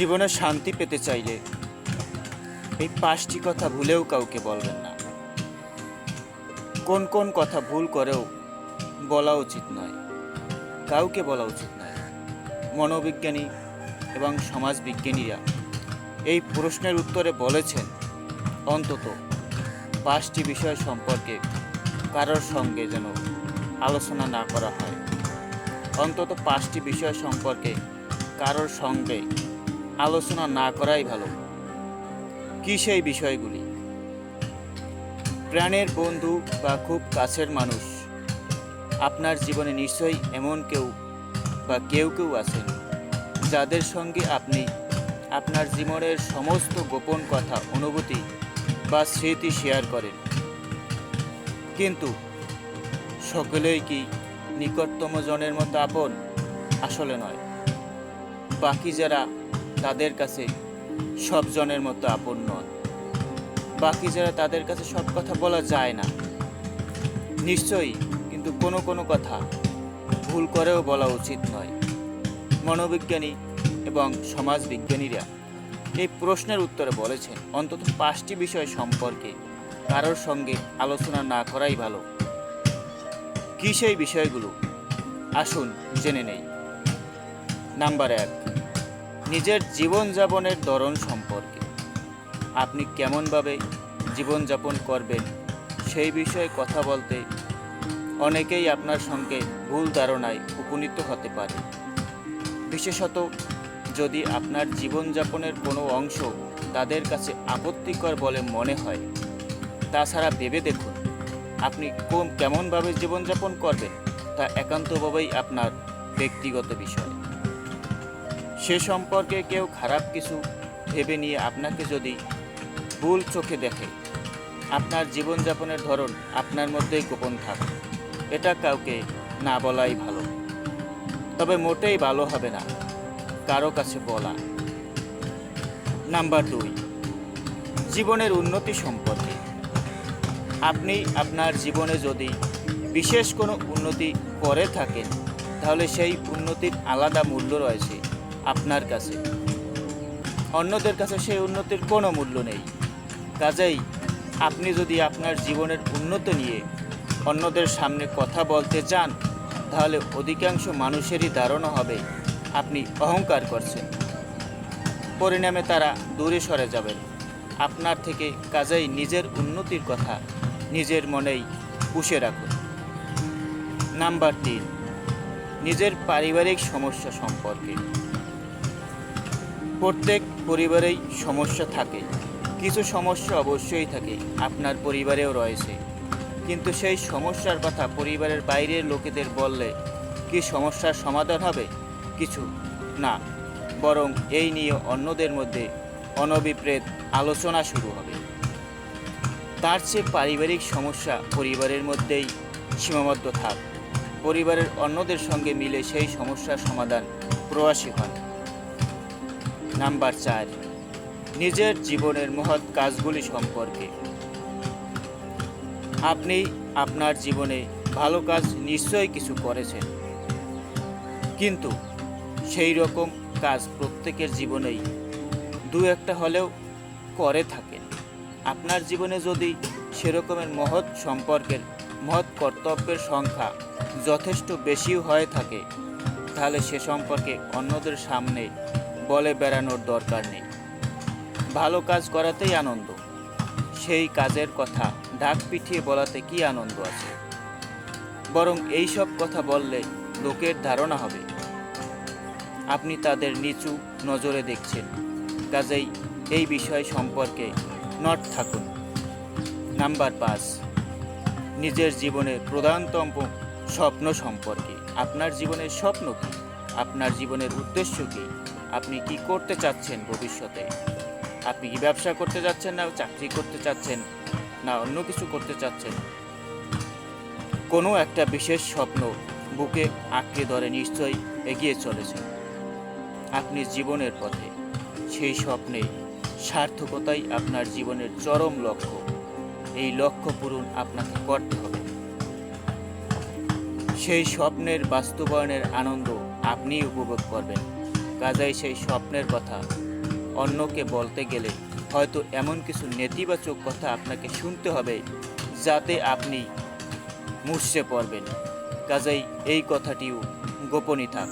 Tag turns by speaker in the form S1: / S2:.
S1: জীবনে শান্তি পেতে চাইলে এই 5টি কথা ভুলেও কাউকে বলবেন না। কোন কোন কথা ভুল করেও বলা উচিত নয়, কাউকে বলা উচিত নয়। মনোবিজ্ঞানী এবং সমাজবিজ্ঞানীরা এই প্রশ্নের উত্তরে বলেছেন, অন্তত 5টি বিষয় সম্পর্কে কারোর সঙ্গে যেন আলোচনা না করা হয়। অন্তত 5টি বিষয় সম্পর্কে কারোর সঙ্গে আলোচনা না করাই ভালো। কী সেই বিষয়গুলি? প্রাণের বন্ধু বা খুব কাছের মানুষ। আপনার জীবনে নিশ্চয়ই এমন কেউ বা কেউ আছেন যাদের সঙ্গে আপনি আপনার জীবনের সমস্ত গোপন কথা, অনুভূতি বা স্মৃতি শেয়ার করেন। কিন্তু সকলেই কি নিকটতম জনের মতো আপন? আসলে নয়। বাকি যারা, তাদের কাছে সব জনের মতো আপন নন। বাকি যারা, তাদের কাছে সব কথা বলা যায় না নিশ্চয়ই, কিন্তু কোনো কোনো কথা ভুল করেও বলা উচিত নয়। মনোবিজ্ঞানী এবং সমাজবিজ্ঞানীরা এই প্রশ্নের উত্তরে বলেছেন, অন্তত 5টি বিষয় সম্পর্কে কারোর সঙ্গে আলোচনা না করাই ভালো। কী সেই বিষয়গুলো? আসুন জেনে নেই। নাম্বার 1, নিজের জীবনযাপনের ধরন সম্পর্কে। আপনি কেমনভাবে জীবনযাপন করবেন সেই বিষয়ে কথা বলতে অনেকেই আপনার সঙ্গে ভুল ধারণায় উপনীত হতে পারে। বিশেষত যদি আপনার জীবনযাপনের কোনো অংশ তাদের কাছে আপত্তিকর বলে মনে হয়। তাছাড়া ভেবে দেখুন, আপনি কেমনভাবে জীবনযাপন করবেন তা একান্তভাবেই আপনার ব্যক্তিগত বিষয়। সে সম্পর্কে কেউ খারাপ কিছু ভেবে নিয়ে আপনাকে যদি ভুল চোখে দেখে, আপনার জীবনযাপনের ধরন আপনার মধ্যেই গোপন থাকে। এটা কাউকে না বলাই ভালো। তবে মোটেই ভালো হবে না কারো কাছে বলা। নাম্বার 2, জীবনের উন্নতি সম্পর্কে। আপনি আপনার জীবনে যদি বিশেষ কোনো উন্নতি করে থাকেন, তাহলে সেই উন্নতির আলাদা মূল্য রয়েছে আপনার কাছে। অন্যদের কাছে সেই উন্নতির কোনো মূল্য নেই। কাজেই আপনি যদি আপনার জীবনের উন্নতি নিয়ে অন্যদের সামনে কথা বলতে চান, তাহলে অধিকাংশ মানুষেরই ধারণা হবে আপনি অহংকার করছেন। পরিণামে তারা দূরে সরে যাবেন আপনার থেকে। কাজেই নিজের উন্নতির কথা নিজের মনেই পুষে রাখুন। নাম্বার 3, নিজের পারিবারিক সমস্যা সম্পর্কে। প্রত্যেক পরিবারেই সমস্যা থাকে। কিছু সমস্যা অবশ্যই থাকে, আপনার পরিবারেও রয়েছে। কিন্তু সেই সমস্যার কথা পরিবারের বাইরের লোকেদের বললে কি সমস্যার সমাধান হবে? কিছু না, বরং এই নিয়ে অন্যদের মধ্যে অনভিপ্রেত আলোচনা শুরু হবে। তার চেয়ে পারিবারিক সমস্যা পরিবারের মধ্যেই সীমাবদ্ধ থাক। পরিবারের অন্যদের সঙ্গে মিলে সেই সমস্যার সমাধান প্রয়াসী হন। নাম্বার 4, নিজের জীবনের মহৎ কাজগুলি সম্পর্কে। আপনি আপনার জীবনে ভালো কাজ নিশ্চয়ই কিছু করেছেন, কিন্তু সেই রকম কাজ প্রত্যেকের জীবনেই 2-1টা হলেও করে থাকেন। আপনার জীবনে যদি সেরকমের মহৎ সম্পর্কের, মহৎ কর্তব্যের সংখ্যা যথেষ্ট বেশিও হয়ে থাকে, তাহলে সে সম্পর্কে অন্যদের সামনে বলে বেড়ানোর দরকার নেই। ভালো কাজ করাতেই আনন্দ। সেই কাজের কথা ঢাক পিটিয়ে বলাতে কি আনন্দ আছে? বরং এই সব কথা বললে লোকের ধারণা হবে আপনি তাদের নিচু নজরে দেখছেন। কাজেই এই বিষয় সম্পর্কে নট থাকুন। নাম্বার 5, নিজের জীবনের প্রধানতম স্বপ্ন সম্পর্কে। আপনার জীবনের স্বপ্ন কী? আপনার জীবনের উদ্দেশ্য কী? আপনি কি করতে চাচ্ছেন ভবিষ্যতে? আপনি কি ব্যবসা করতে যাচ্ছেন, না চাকরি করতে চাচ্ছেন, না অন্য কিছু করতে চাচ্ছেন? কোনো একটা বিশেষ স্বপ্ন বুকে আঁকড়ে ধরে নিশ্চয়ই এগিয়ে চলেছেন আপনি জীবনের পথে। সেই স্বপ্নে সার্থকতাই আপনার জীবনের চরম লক্ষ্য। এই লক্ষ্য পূরণ আপনাকে করতে হবে। সেই স্বপ্নের বাস্তবায়নের আনন্দ আপনিই উপভোগ করবেন। কাজেই সেই স্বপ্নের কথা অন্যকে বলতে গেলে হয়তো এমন কিছু নেতিবাচক কথা আপনাকে শুনতে হবে যাতে আপনি মুষড়ে পড়বেন। কাজেই এই কথাটিও গোপনই থাক।